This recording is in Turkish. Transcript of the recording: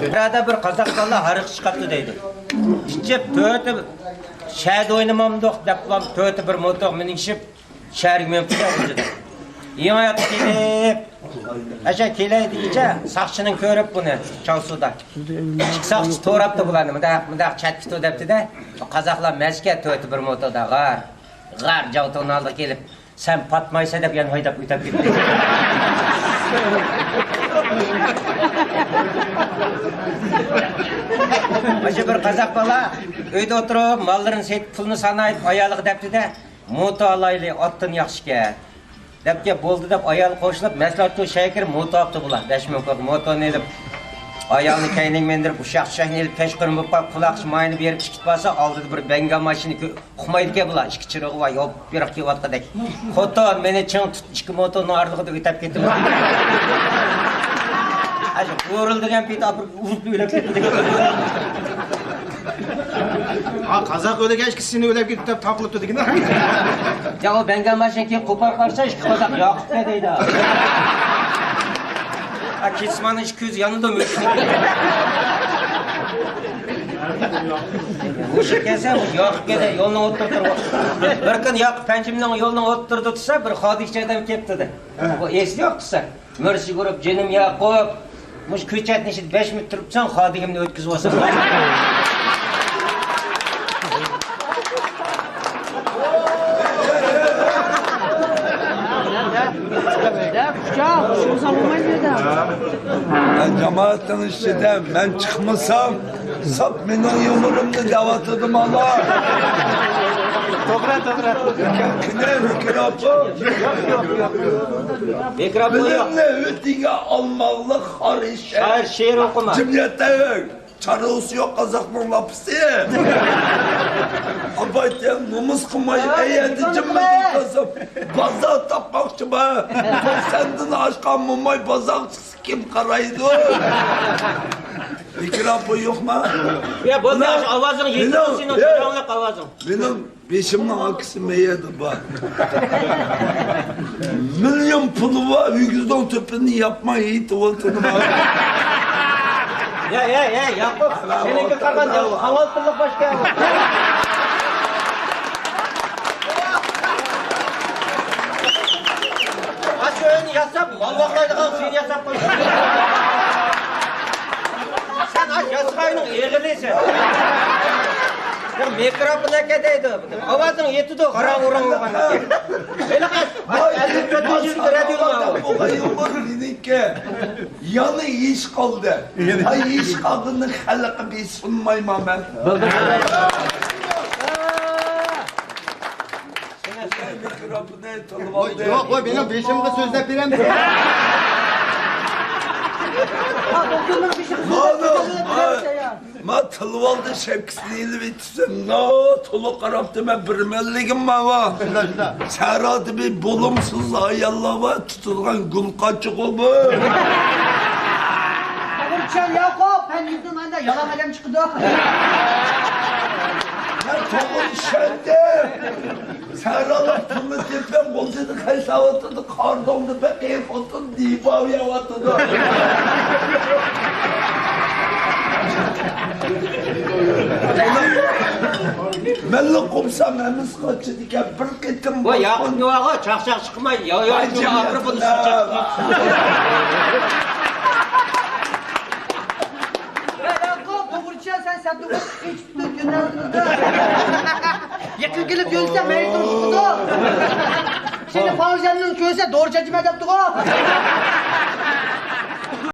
Arada bir Kazak balla harık çıkarttı deydi. İçip töğütü şəhid oynamamdıq dep töğütü bir motoq minişip şəhrik mümkün yapıcıdı. İyi hayat kelip, aşağı keleydi iyice sakçının körüp bunu Çavsu'da. İki sakçı to'raptı bularni, mındaq çatkit ödepti de Kazaklar mezke töğütü bir motoda g'ar javtonu aldı kelip sen patmaysa dep yan haydap o'tap ketdi. Aşı bir Kazak bala uyda oturup malların seyit pulunu sanayıp ayalık depti de moto alaylı attın yaxşıke. Depke boldu dep ayalı koşulup meslatı şeker moto aptı bular. 5 ming kodu moto ne dep ayağını kayning mendirip uşaq elip peşkırın bupap kulak mayını berip çıkıp basa aldı bir benga maşini uxmaydı ke bular. İki çırığı var yop bir kivatqadek. Koton meni çıng tut iki motonun arlığı ötep ketdi. Aşı uğrulduğun pit apır uzup öylep ketdi. Kazak öyle geç ki seni öyle gidip de takılıp dedi ki ne? Ya o benga maşini kopar varsa iki Kazak yakıp ne deydi ha? Kesmanın iş köz yanında mülkün. Uşu kese yakıp gede yoluna oturtur. Bir gün yakıp pencimden yoluna oturdu tutsa bir Hadişçeden kepti de. O esli yok tutsa. Mürsi görüp canım yakıp. Muş köçetini şimdi 5 minut turupsan Hadimni ötküzüp olsa. Ben cemaatten işledim, ben çıkmasam sap benim yumurumda davet edim Allah. Kine mikrofon. Mikrofon yok. Benimle ötüge almalı hariç. Şair okuma. Cümlette yok. Çarısı yok Kazak'ın lapısı. Abayten numuz kımay eyyedi cümletin kızım. Bazak tapmakçı be. Sendin aşkan mumay bazakçısı kim karaydı? Mikrofon yok mu? Ya bu da avazın yetiyor senin kulağınlık avazın. Benim peşimden akısı eyyedi bak. Milyon pulu var, yüzden tüpünü yapmayı iyi tuvaltını var. Ya Yakup, seninki kalkan haval puluk başka ya. Aç öğünü yasap, vallahi kal seni yasap koy. Sen aç yasakayının eğiliysen. Ya mikrofona kedeydi. Avazın yetidu karan uğran uğran. Öyle kaç. Elbette kötü radyolar. Bu hayımlar dedinki yanı iş kaldı. Hay iş kaldığını halaka bir sunmayım ben. Yok o benim peşimde sözde birem. Ma tılvaldı şevkisliğini bitirsin. Na tolu karaptı ben birmelligim ma va. Serhatı bir bulumsuz ayallava tutulgan gül kaçık o bu. Kavurçan Yakup, ben yüzdüm anda yalan alem çıktı. Ya tolu şende. Serhatı tını tepem bolsaydı kaysavatıydı kardondu be keyif otun dibav yavatıdı. Melli kumsam emiz kaçı diken bir ketim Bu Yakup yuvağı çakçak çıkmayın. Ya Avrupa'nın sıçacak. Yakup, kavurçan sen sabdı hiç tutun günahını. Yakın gelip gözle meydan çıktı. Şimdi Favzan'ın köyse doğru çacım edepti o.